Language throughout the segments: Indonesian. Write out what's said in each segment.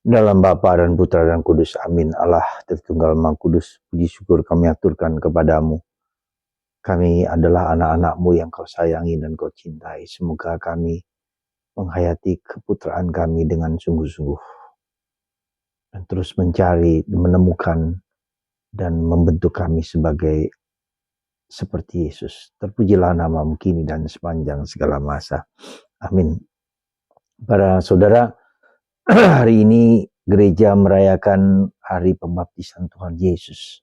Dalam Bapa dan Putra dan Kudus, amin. Allah Tritunggal Maha Kudus, puji syukur kami aturkan kepadamu. Kami adalah anak-anak-Mu yang Kau sayangi dan Kau cintai. Semoga kami menghayati keputraan kami dengan sungguh-sungguh. Dan terus mencari, menemukan, dan membentuk kami sebagai seperti Yesus. Terpujilah nama-Mu kini dan sepanjang segala masa. Amin. Para saudara, hari ini gereja merayakan hari pembaptisan Tuhan Yesus.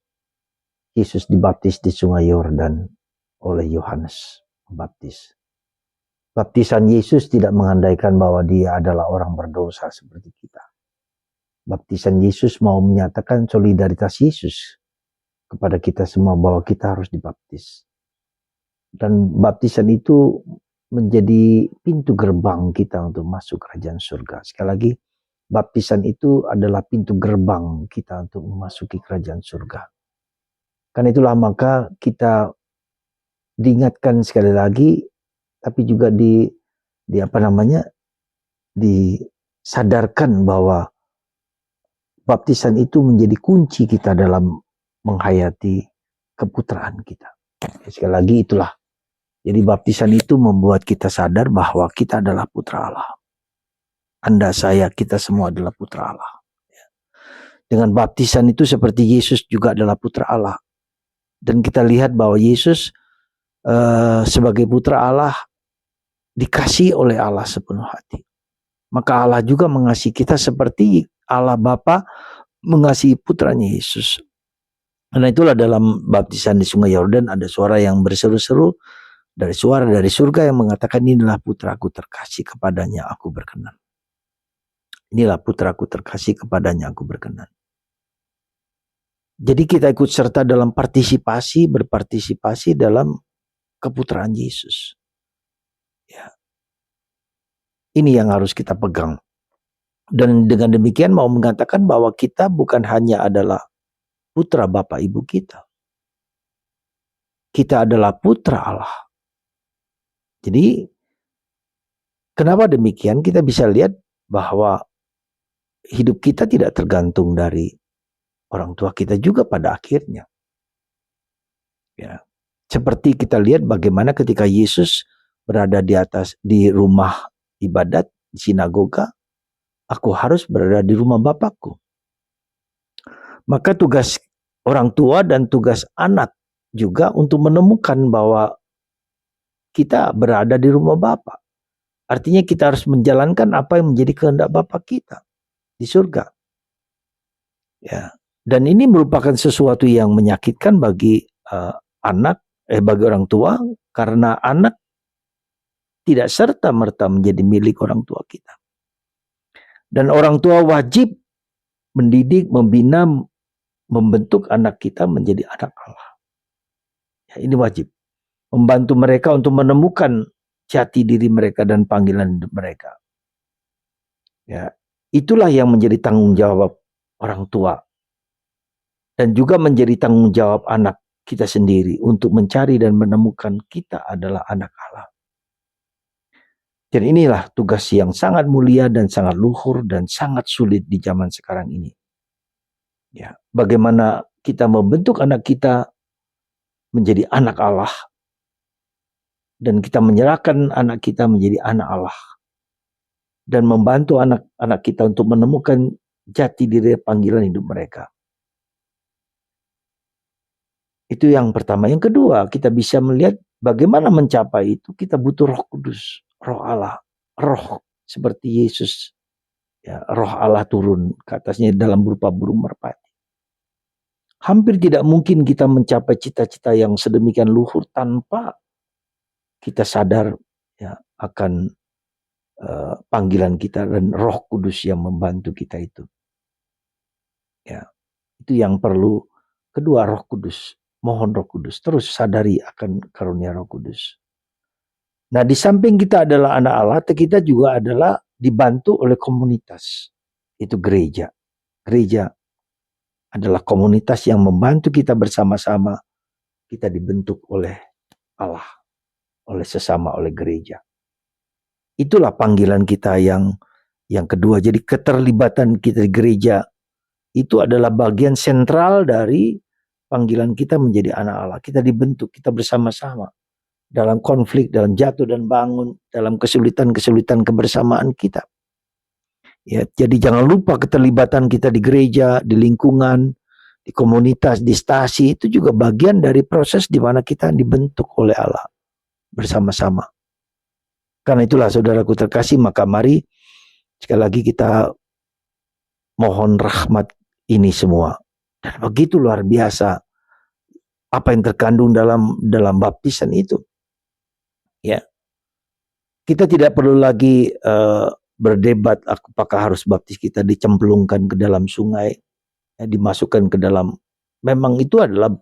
Yesus dibaptis di Sungai Yordan oleh Yohanes Pembaptis. Baptisan Yesus tidak mengandaikan bahwa dia adalah orang berdosa seperti kita. Baptisan Yesus mau menyatakan solidaritas Yesus kepada kita semua bahwa kita harus dibaptis. Dan baptisan itu menjadi pintu gerbang kita untuk masuk kerajaan surga. Sekali lagi, baptisan itu adalah pintu gerbang kita untuk memasuki kerajaan surga. Karena itulah maka kita diingatkan sekali lagi, tapi juga disadarkan bahwa baptisan itu menjadi kunci kita dalam menghayati keputraan kita. Sekali lagi itulah. Jadi baptisan itu membuat kita sadar bahwa kita adalah putra Allah. Anda, saya, kita semua adalah putra Allah. Dengan baptisan itu seperti Yesus juga adalah putra Allah. Dan kita lihat bahwa Yesus sebagai putra Allah dikasihi oleh Allah sepenuh hati. Maka Allah juga mengasihi kita seperti Allah Bapa mengasihi putranya Yesus. Karena itulah dalam baptisan di Sungai Yordan ada suara yang berseru-seru dari surga yang mengatakan, inilah putraku terkasih, kepadanya aku berkenan. Inilah putraku terkasih, kepadanya aku berkenan. Jadi kita ikut serta dalam berpartisipasi dalam keputraan Yesus. Ya. Ini yang harus kita pegang. Dan dengan demikian mau mengatakan bahwa kita bukan hanya adalah putra Bapak Ibu kita. Kita adalah putra Allah. Jadi kenapa demikian? Kita bisa lihat bahwa hidup kita tidak tergantung dari orang tua kita juga pada akhirnya. Ya. Seperti kita lihat bagaimana ketika Yesus berada di rumah ibadat, di sinagoga, aku harus berada di rumah Bapakku. Maka tugas orang tua dan tugas anak juga untuk menemukan bahwa kita berada di rumah Bapa. Artinya kita harus menjalankan apa yang menjadi kehendak Bapa kita di surga. Ya. Dan ini merupakan sesuatu yang menyakitkan bagi bagi orang tua, karena anak tidak serta-merta menjadi milik orang tua kita. Dan orang tua wajib mendidik, membina, membentuk anak kita menjadi anak Allah. Ya, ini wajib. Membantu mereka untuk menemukan jati diri mereka dan panggilan hidup mereka. Ya, itulah yang menjadi tanggung jawab orang tua. Dan juga menjadi tanggung jawab anak kita sendiri untuk mencari dan menemukan kita adalah anak Allah. Dan inilah tugas yang sangat mulia dan sangat luhur dan sangat sulit di zaman sekarang ini. Ya, bagaimana kita membentuk anak kita menjadi anak Allah. Dan kita menyerahkan anak kita menjadi anak Allah. Dan membantu anak-anak kita untuk menemukan jati diri panggilan hidup mereka. Itu yang pertama. Yang kedua, kita bisa melihat bagaimana mencapai itu. Kita butuh Roh Kudus, Roh Allah, Roh seperti Yesus. Ya, Roh Allah turun ke atasnya dalam berupa burung merpati. Hampir tidak mungkin kita mencapai cita-cita yang sedemikian luhur tanpa kita sadar ya akan panggilan kita dan Roh Kudus yang membantu kita itu. Ya, itu yang perlu. Kedua, Roh Kudus. Mohon Roh Kudus. Terus sadari akan karunia Roh Kudus. Nah, di samping kita adalah anak Allah, kita juga adalah dibantu oleh komunitas. Itu gereja. Gereja adalah komunitas yang membantu kita bersama-sama. Kita dibentuk oleh Allah. Oleh sesama, oleh gereja. Itulah panggilan kita yang Yang kedua, jadi keterlibatan kita di gereja itu adalah bagian sentral dari panggilan kita menjadi anak Allah. Kita dibentuk, kita bersama-sama dalam konflik, dalam jatuh dan bangun, dalam kesulitan-kesulitan kebersamaan kita. Ya, jadi jangan lupa keterlibatan kita di gereja, di lingkungan, di komunitas, di stasi, itu juga bagian dari proses di mana kita dibentuk oleh Allah bersama-sama. Karena itulah saudaraku terkasih, maka mari sekali lagi kita mohon rahmat ini semua. Dan begitu luar biasa apa yang terkandung dalam baptisan itu. Ya. Kita tidak perlu lagi berdebat apakah harus baptis kita dicemplungkan ke dalam sungai, dimasukkan ke dalam. Memang itu adalah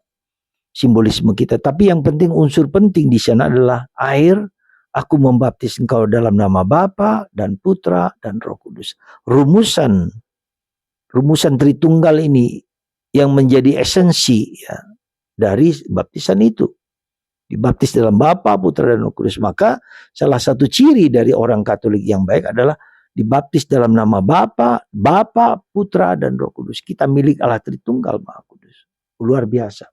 simbolisme kita, tapi yang penting, unsur penting di sana adalah air. Aku membaptis engkau dalam nama Bapa dan Putra dan Roh Kudus. Rumusan Tritunggal ini yang menjadi esensi ya, dari baptisan itu. Dibaptis dalam Bapa, Putra dan Roh Kudus. Maka salah satu ciri dari orang Katolik yang baik adalah dibaptis dalam nama Bapa, Putra dan Roh Kudus. Kita milik Allah Tritunggal Maha Kudus. Luar biasa.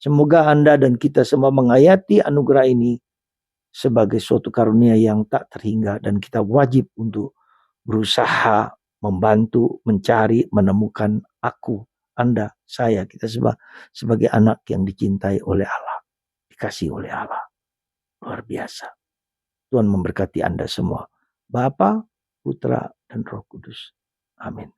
Semoga Anda dan kita semua menghayati anugerah ini sebagai suatu karunia yang tak terhingga, dan kita wajib untuk berusaha membantu, mencari, menemukan aku, Anda, saya, kita semua sebagai anak yang dicintai oleh Allah, dikasih oleh Allah. Luar biasa. Tuhan memberkati Anda semua. Bapa, Putra, dan Roh Kudus. Amin.